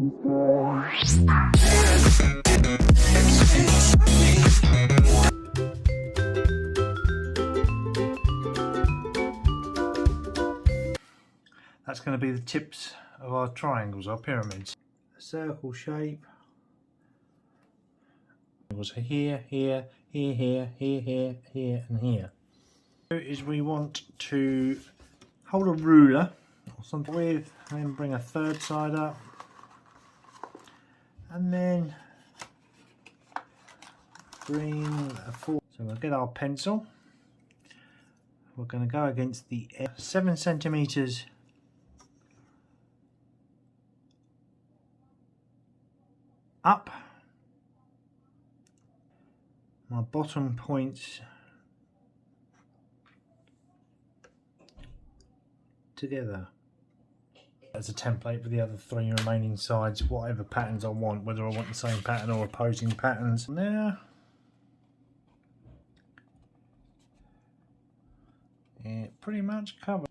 That's going to be the tips of our triangles, our pyramids. A circle shape. It was here, here, here, here, here, here, here, and here. Is we want to hold a ruler or something with, and then bring a third side up, and then bring a fourth. So we'll get our pencil. We're going to go against the 7 centimeters up. My bottom points together. As a template for the other 3 remaining sides, whatever patterns I want, whether I want the same pattern or opposing patterns. There. It pretty much covers.